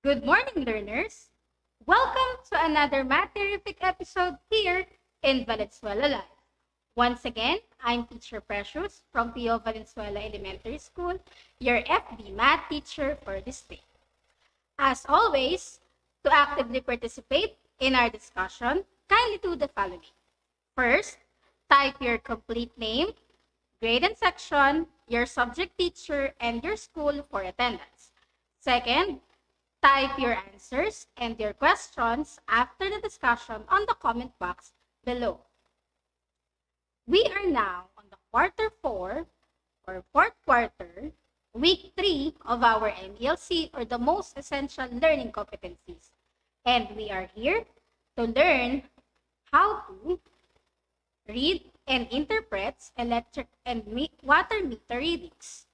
Good morning, learners. Welcome to another Math Terrific episode here in Valenzuela Live. Once again, I'm Teacher Precious from Pio Valenzuela Elementary School, your FB Math teacher for this day. As always, to actively participate in our discussion, kindly do the following. First, type your complete name, grade and section, your subject teacher, and your school for attendance. Second, type your answers and your questions after the discussion on the comment box below. We are now on the quarter 4 or fourth quarter, week 3 of our MELC or the most essential learning competencies. And we are here to learn how to read and interpret electric and water meter readings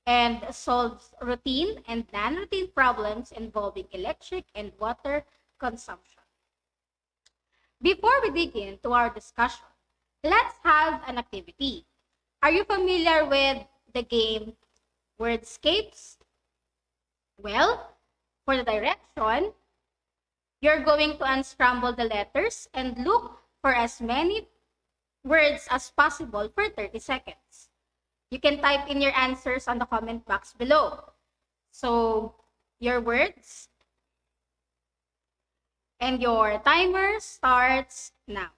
and solves routine and non-routine problems involving electric and water consumption. Before we dig into our discussion, let's have an activity. Are you familiar with the game Wordscapes? Well, for the direction, you're going to unscramble the letters and look for as many words as possible for 30 seconds. You can type in your answers on the comment box below. So, your words and your timer starts now.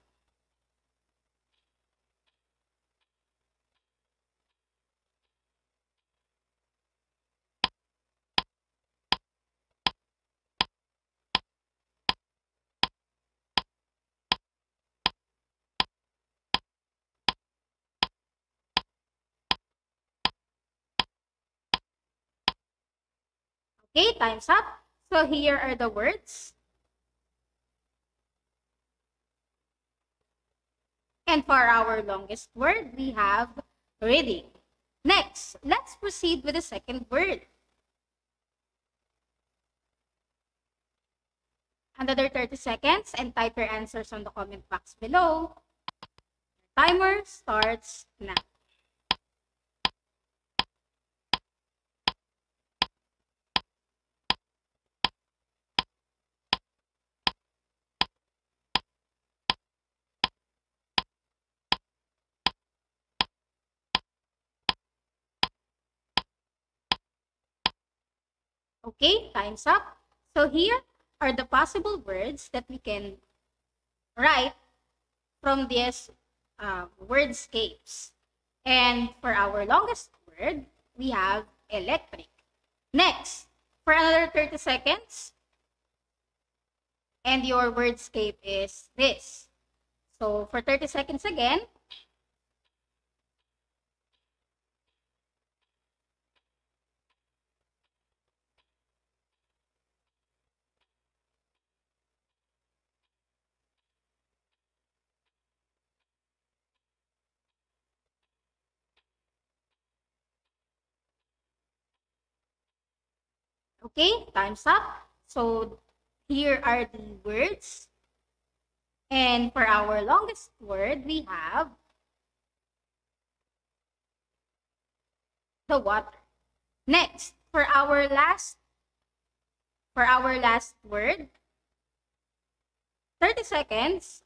Okay, time's up. So, here are the words. And for our longest word, we have reading. Next, let's proceed with the second word. Another 30 seconds and type your answers on the comment box below. Timer starts now. Okay, time's up. So here are the possible words that we can write from these wordscapes. And for our longest word, we have electric. Next, for another 30 seconds, and your wordscape is this. So for 30 seconds again, okay, time's up. So here are the words. And for our longest word, we have the water. Next, for our last word, 30 seconds.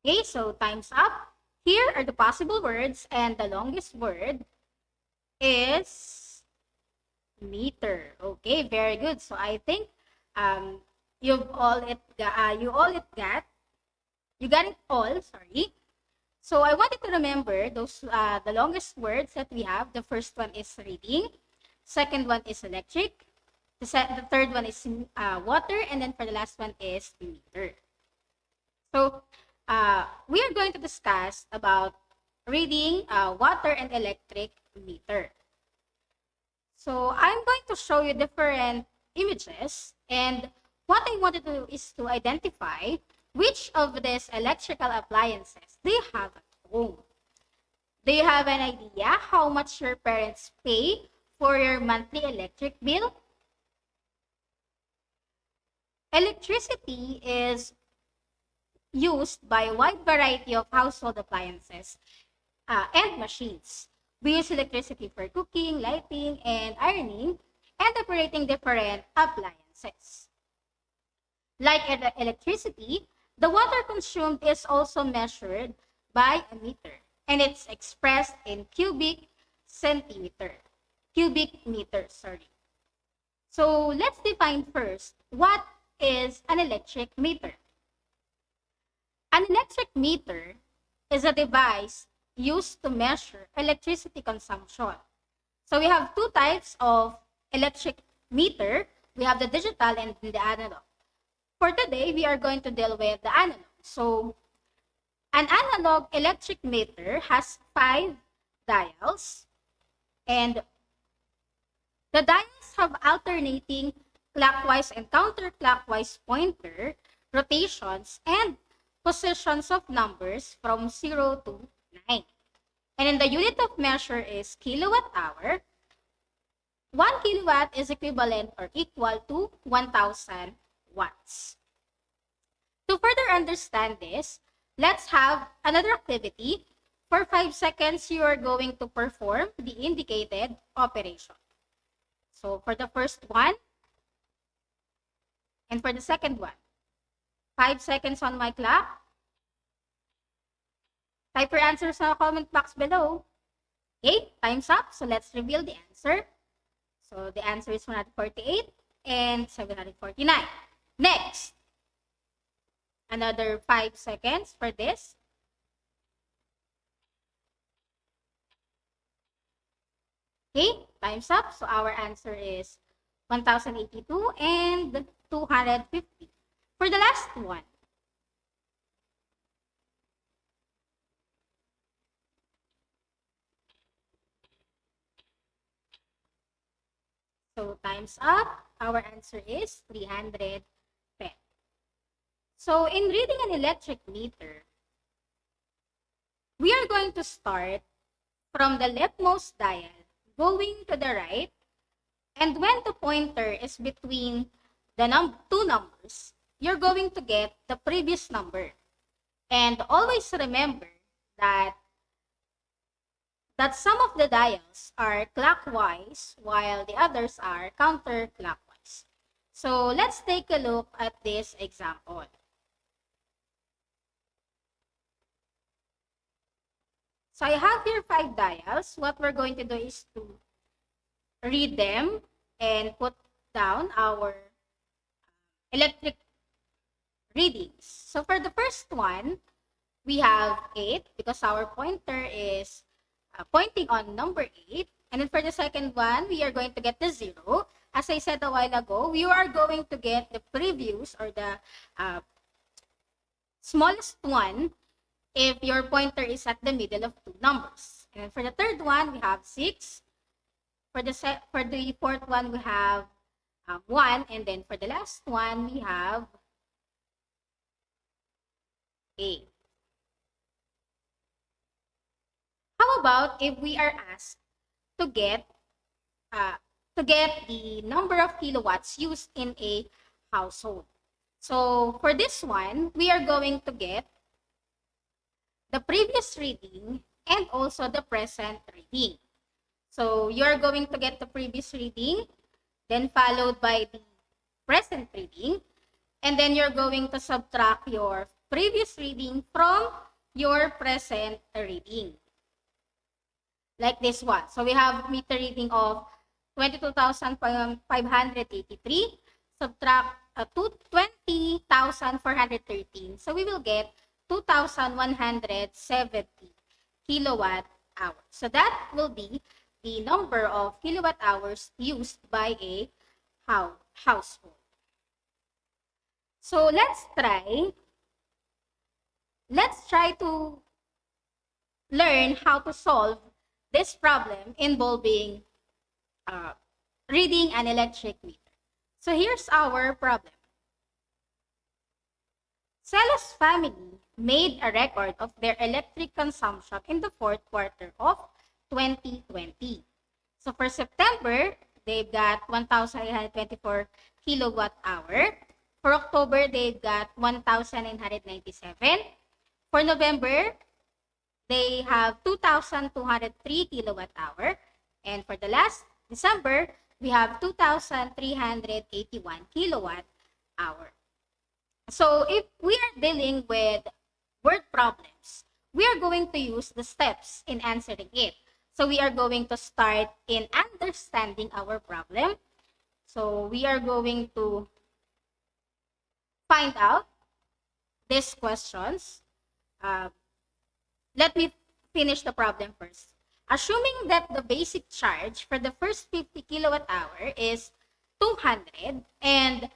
Okay, so time's up. Here are the possible words, and the longest word is meter. Okay, very good. So I think you got it all. Sorry. So I wanted to remember those the longest words that we have. The first one is reading. Second one is electric. The third one is water, and then for the last one is meter. So we are going to discuss about reading, water, and electric meter. So I'm going to show you different images, and what I wanted to do is to identify which of these electrical appliances do you have at home? Do you have an idea how much your parents pay for your monthly electric bill? Electricity is used by a wide variety of household appliances and machines. We use electricity for cooking, lighting, and ironing, and operating different appliances. Like electricity, the water consumed is also measured by a meter, and it's expressed in cubic meter, sorry. So let's define first what is an electric meter. An electric meter is a device used to measure electricity consumption. So we have two types of electric meter. We have the digital and the analog. For today, we are going to deal with the analog. So an analog electric meter has 5 dials, and the dials have alternating clockwise and counterclockwise pointer, rotations, and positions of numbers from 0 to 9. And then the unit of measure is kilowatt hour. 1 kilowatt is equivalent or equal to 1,000 watts. To further understand this, let's have another activity. For 5 seconds, you are going to perform the indicated operation. So for the first one, and for the second one, 5 seconds on my clock. Type your answers in the comment box below. Okay, time's up. So let's reveal the answer. So the answer is 148 and 749. Next, another 5 seconds for this. Okay, time's up. So our answer is 1,082 and 250. For the last one, so time's up. Our answer is 310. So in reading an electric meter, we are going to start from the leftmost dial, going to the right, and when the pointer is between the two numbers, you're going to get the previous number. And always remember that some of the dials are clockwise while the others are counterclockwise. So let's take a look at this example. So I have here 5 dials. What we're going to do is to read them and put down our electric readings. So for the first one, we have 8 because our pointer is pointing on number 8. And then for the second one, we are going to get the 0. As I said a while ago, you are going to get the previous or the smallest one if your pointer is at the middle of 2 numbers. And then for the third one, we have 6. For the fourth one, we have 1. And then for the last one, we have 8. How about if we are asked to get the number of kilowatts used in a household? So for this one, we are going to get the previous reading and also the present reading. So you're going to get the previous reading, then followed by the present reading, and then you're going to subtract your previous reading from your present reading. Like this one. So we have meter reading of 22,583, subtract 20,413. So we will get 2,170 kilowatt hours. So that will be the number of kilowatt hours used by a household. So let's try to learn how to solve this problem involving reading an electric meter. So here's our problem. Celos family made a record of their electric consumption in the fourth quarter of 2020. So for September, they've got 1,824 kilowatt hour. For October, they've got 1,997. For November, they have 2,203 kilowatt hour. And for the last December, we have 2,381 kilowatt hour. So if we are dealing with word problems, we are going to use the steps in answering it. So we are going to start in understanding our problem. So we are going to find out these questions. Let me finish the problem first. Assuming that the basic charge for the first 50 kilowatt hour is 200 and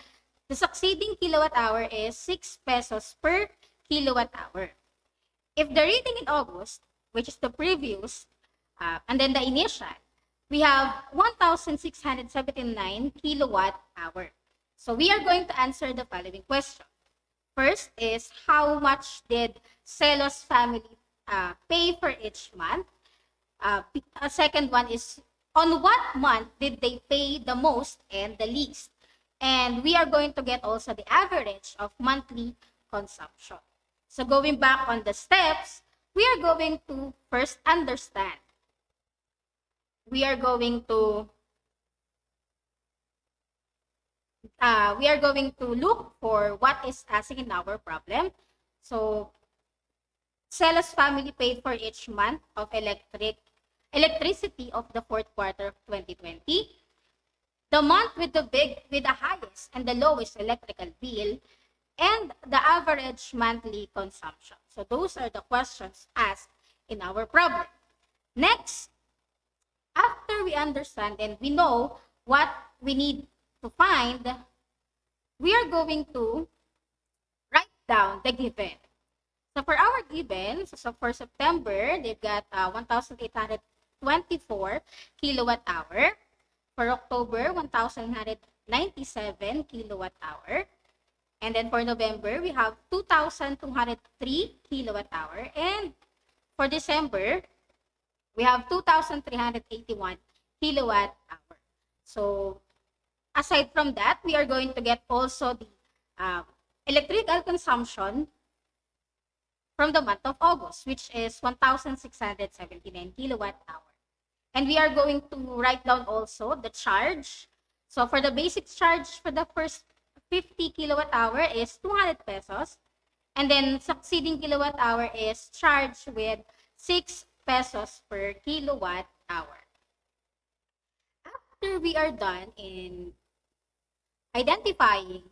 the succeeding kilowatt hour is 6 pesos per kilowatt hour. If the reading in August, which is the previous, and then the initial, we have 1,679 kilowatt hour. So we are going to answer the following question. First is, how much did Celos family pay for each month? Second one is, on what month did they pay the most and the least? And we are going to get also the average of monthly consumption. So going back on the steps, we are going to first understand. We are going to look for what is asking in our problem. So Celos family paid for each month of electricity of the fourth quarter of 2020. The month with the highest and the lowest electrical bill, and the average monthly consumption. So those are the questions asked in our problem. Next, after we understand and we know what we need to find, we are going to write down the given. So for our given, so for September, they've got 1,824 kilowatt hour. For October, 1,997 kilowatt hour. And then for November, we have 2,203 kilowatt hour. And for December, we have 2,381 kilowatt hour. So aside from that, we are going to get also the electrical consumption from the month of August, which is 1,679 kilowatt hour. And we are going to write down also the charge. So for the basic charge for the first 50 kilowatt hour is 200 pesos. And then succeeding kilowatt hour is charged with 6 pesos per kilowatt hour. After we are done in identifying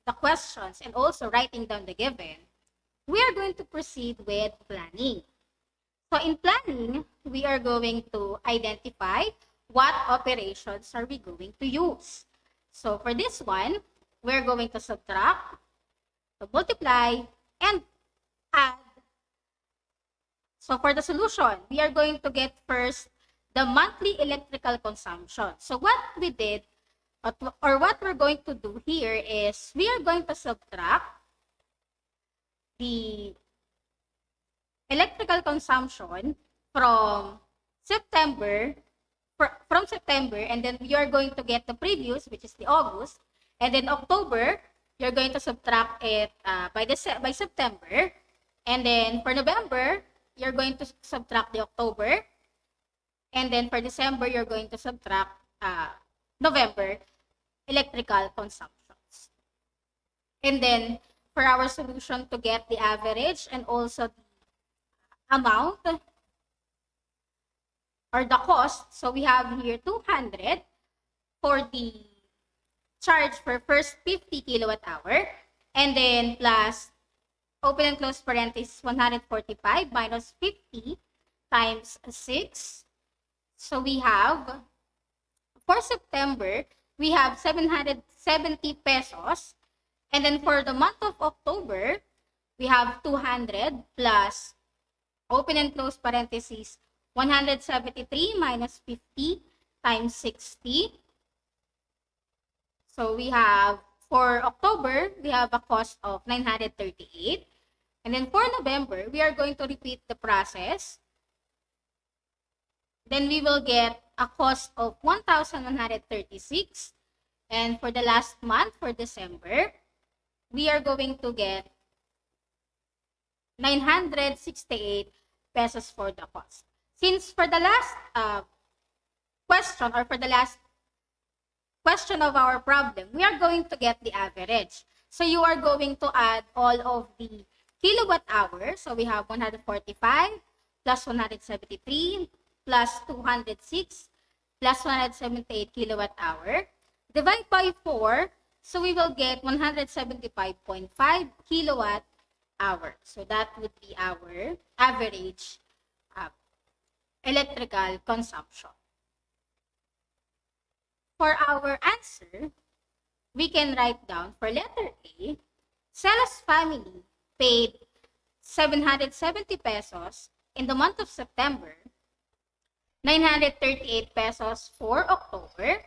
the questions and also writing down the given, we are going to proceed with planning. So in planning, we are going to identify what operations are we going to use. So for this one, we're going to subtract, to multiply, and add. So for the solution, we are going to get first the monthly electrical consumption. So what we did, or what we're going to do here is, we are going to subtract the electrical consumption from September, and then you are going to get the previous, which is the August, and then October, you're going to subtract it by September, and then for November, you're going to subtract the October, and then for December, you're going to subtract November electrical consumptions. And then for our solution to get the average and also the amount or the cost, so we have here 200 for the charge for first 50 kilowatt hour, and then plus open and close parenthesis 145 minus 50 times 6. So we have, for September, we have 770 pesos, and then for the month of October, we have 200 plus open and close parenthesis 173 minus 50 times 60. So we have for October, we have a cost of 938. And then for November, we are going to repeat the process. Then we will get a cost of 1,136. And for the last month, for December, we are going to get 968 pesos for the cost. Since for the last question, or for the last question of our problem, we are going to get the average. So you are going to add all of the kilowatt hours. So we have 145 plus 173 plus 206 plus 178 kilowatt hour. Divide by 4. So we will get 175.5 kilowatt hour. So that would be our average electrical consumption. For our answer, we can write down for letter A, Celo's family paid 770 pesos in the month of September, 938 pesos for October,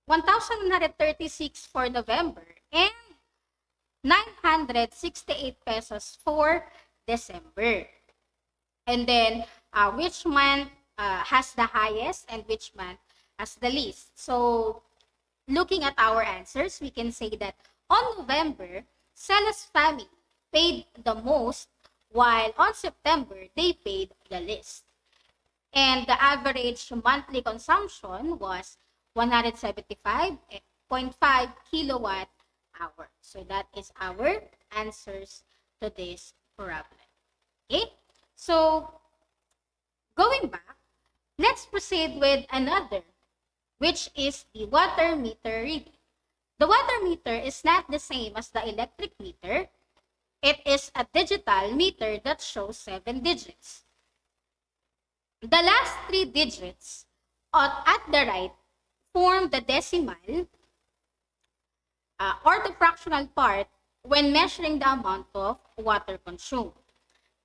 1,136 for November, and 968 pesos for December. And then, which month has the highest and which month has the least? So, looking at our answers, we can say that on November, Celo's family paid the most, while on September, they paid the least. And the average monthly consumption was 175.5 kilowatt hour. So that is our answers to this problem. Okay? So, going back, let's proceed with another, which is the water meter reading. The water meter is not the same as the electric meter. It is a digital meter that shows 7 digits. The last 3 digits at the right form the decimal or the fractional part when measuring the amount of water consumed.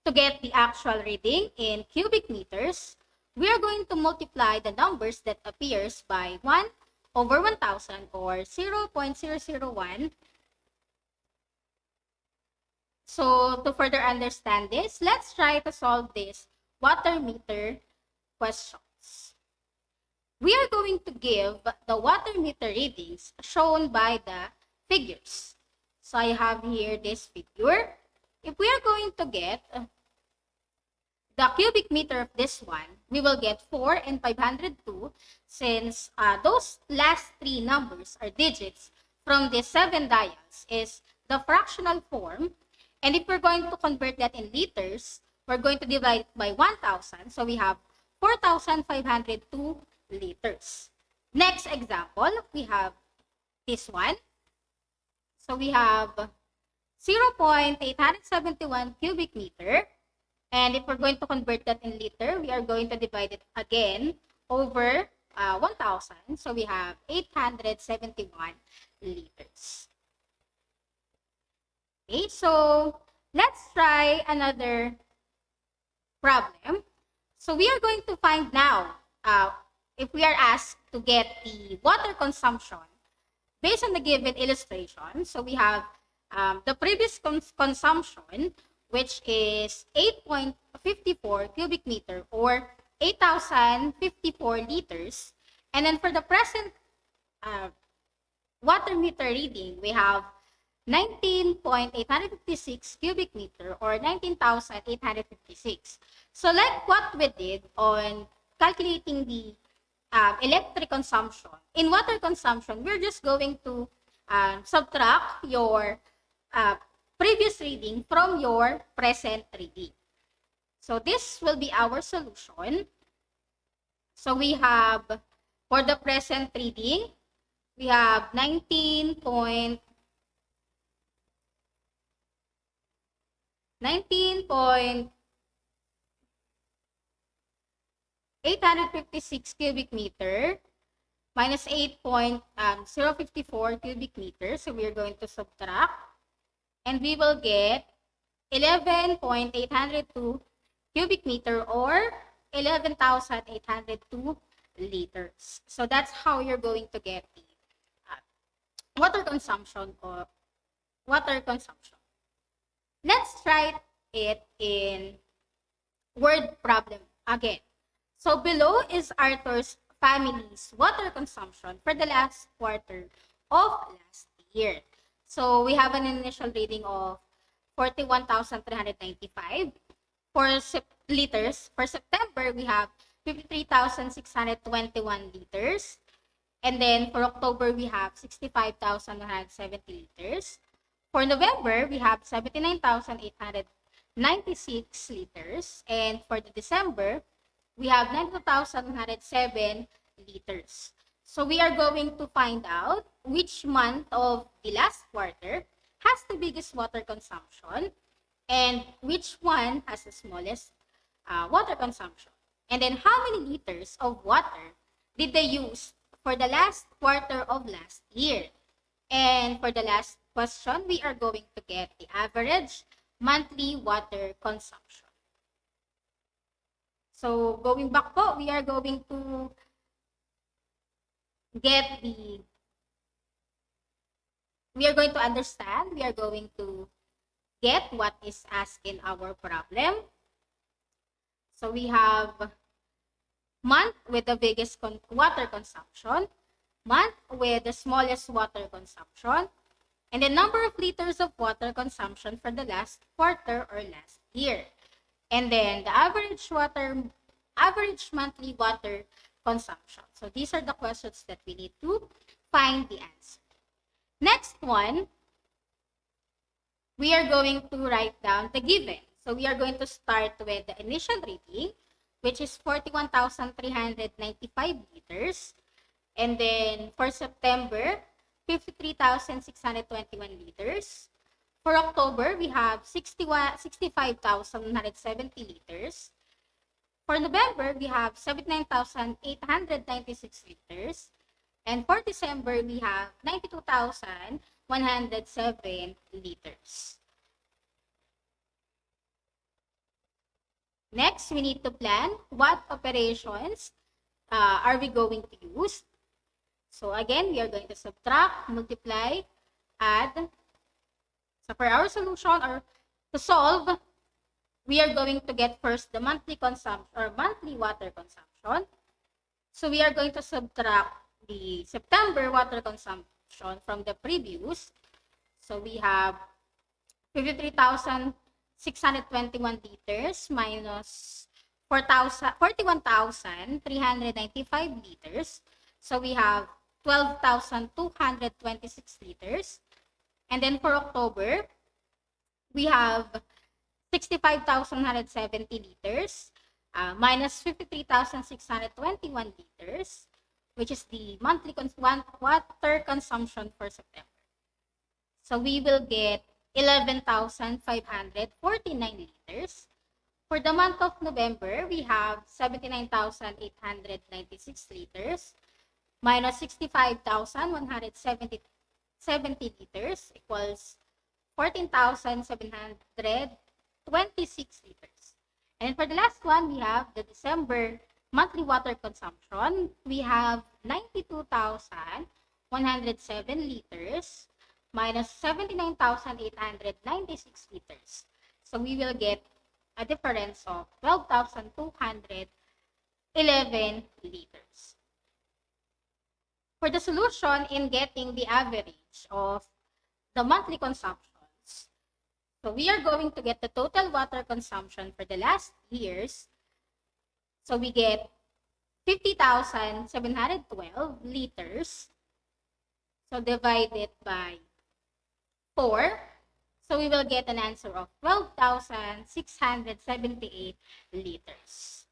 To get the actual reading in cubic meters, we are going to multiply the numbers that appears by 1 over 1,000 or 0.001. So to further understand this, let's try to solve this water meter questions. We are going to give the water meter readings shown by the figures. So I have here this figure. If we are going to get the cubic meter of this one, we will get 4 and 502 since those last 3 numbers are digits from the 7 dials is the fractional form. And if we're going to convert that in liters, we're going to divide it by 1,000. So we have 4,502 liters. Next example, we have this one. So we have 0.871 cubic meter. And if we're going to convert that in liter, we are going to divide it again over 1,000. So we have 871 liters. Okay, so let's try another problem. So we are going to find now, if we are asked to get the water consumption based on the given illustration. So we have the previous consumption, which is 8.54 cubic meter or 8,054 liters. And then for the present water meter reading, we have 19.856 cubic meter or 19,856. So like what we did on calculating the electric consumption, in water consumption, we're just going to subtract your previous reading from your present reading. So this will be our solution. So we have, for the present reading, we have 19.856 cubic meter minus 8.054 cubic meters. So we are going to subtract. And we will get 11.802 cubic meter or 11,802 liters. So that's how you're going to get the water consumption or water consumption. Let's try it in word problem again. So below is Arthur's family's water consumption for the last quarter of last year. So we have an initial reading of 41,395 liters. For September, we have 53,621 liters. And then for October, we have 65,170 liters. For November, we have 79,896 liters. And for the December, we have 92,107 liters. So we are going to find out which month of the last quarter has the biggest water consumption and which one has the smallest water consumption. And then how many liters of water did they use for the last quarter of last year? And for the last question, we are going to get the average monthly water consumption. So going back po, we are going to understand, we are going to get what is asked in our problem. So we have month with the biggest water consumption, month with the smallest water consumption, and the number of liters of water consumption for the last quarter or last year. And then the average monthly water consumption. So these are the questions that we need to find the answer. Next one, we are going to write down the given. So we are going to start with the initial reading, which is 41,395 liters. And then for September, 53,621 liters. For October, we have 65,170 liters. For November, we have 79,896 liters. And for December, we have 92,107 liters. Next, we need to plan what operations are we going to use. So again, we are going to subtract, multiply, add. So for our solution or to solve, we are going to get first the monthly consumption or monthly water consumption. So we are going to subtract the September water consumption from the previous. So we have 53,621 liters minus 41,395 liters. So we have 12,226 liters. And then for October, we have 65,170 liters minus 53,621 liters, which is the monthly water consumption for September. So we will get 11,549 liters. For the month of November, we have 79,896 liters minus 65,170 liters equals 14,726 liters. And for the last one, we have the December monthly water consumption. We have 92,107 liters minus 79,896 liters. So we will get a difference of 12,211 liters. For the solution in getting the average of the monthly consumptions, so we are going to get the total water consumption for the last years. So we get 50,712 liters. So divide it by 4. So we will get an answer of 12,678 liters.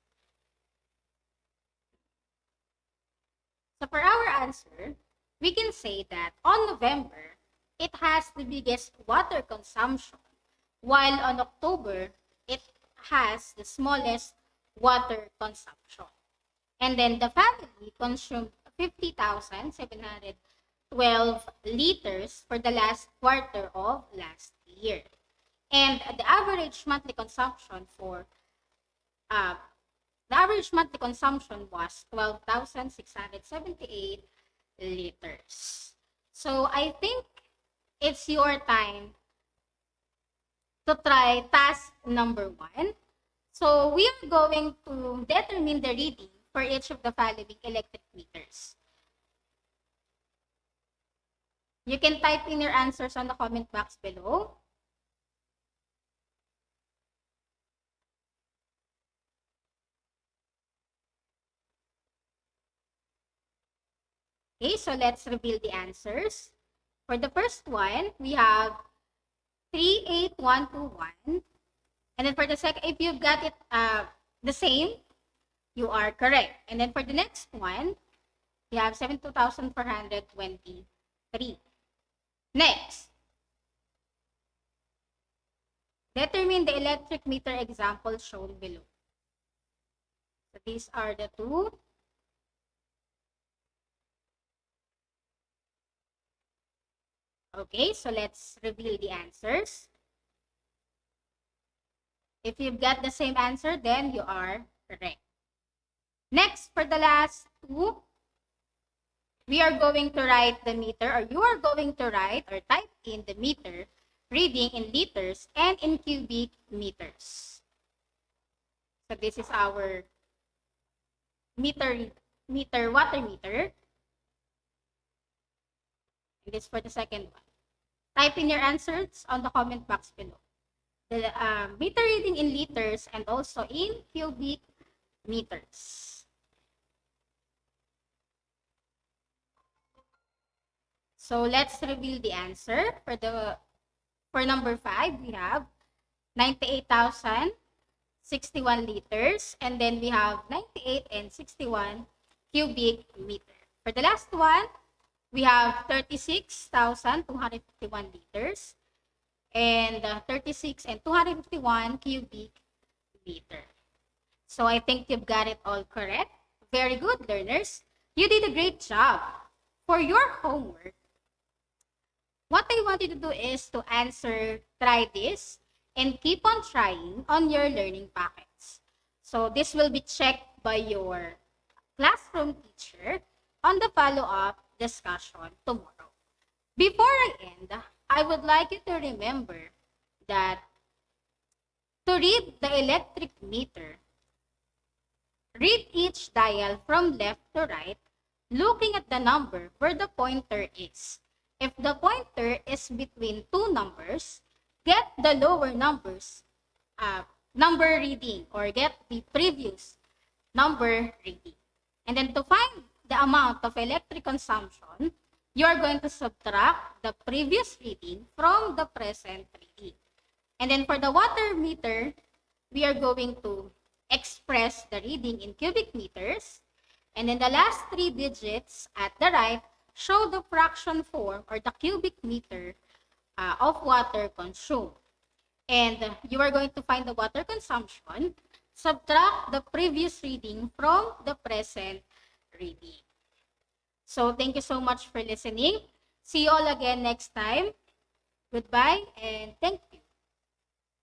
So for our answer, we can say that on November, it has the biggest water consumption, while on October, it has the smallest water consumption. And then the family consumed 50,712 liters for the last quarter of last year. And the average monthly consumption was 12,678 liters. So I think it's your time to try task number 1. So we are going to determine the reading for each of the following electric meters. You can type in your answers on the comment box below. Okay, so let's reveal the answers. For the first one, we have 38121. And then for the second, if you've got it the same, you are correct. And then for the next one, we have 72,423. Next, determine the electric meter example shown below. So these are the two. Okay, so let's reveal the answers. If you've got the same answer, then you are correct. Next, for the last two, we are going to write the meter, or you are going to write or type in the meter reading in liters and in cubic meters. So this is our water meter. And this for the second one. Type in your answers on the comment box below. The meter reading in liters and also in cubic meters. So let's reveal the answer. For number 5, we have 98,061 liters, and then we have 98 and 61 cubic meter. For the last one, we have 36,251 liters and 36 and 251 cubic meter. So I think you've got it all correct. Very good, learners. You did a great job. For your homework, what I want you to do is to try this, and keep on trying on your learning packets. So this will be checked by your classroom teacher on the follow-up discussion tomorrow. Before I end, I would like you to remember that to read the electric meter, read each dial from left to right, looking at the number where the pointer is. If the pointer is between two numbers, get the lower numbers number reading, or get the previous number reading. And then to find the amount of electric consumption, you are going to subtract the previous reading from the present reading. And then for the water meter, we are going to express the reading in cubic meters. And then the last 3 digits at the right show the fraction form, or the cubic meter of water consumed. And you are going to find the water consumption, subtract the previous reading from the present reading. So thank you so much for listening. See you all again next time. Goodbye and thank you.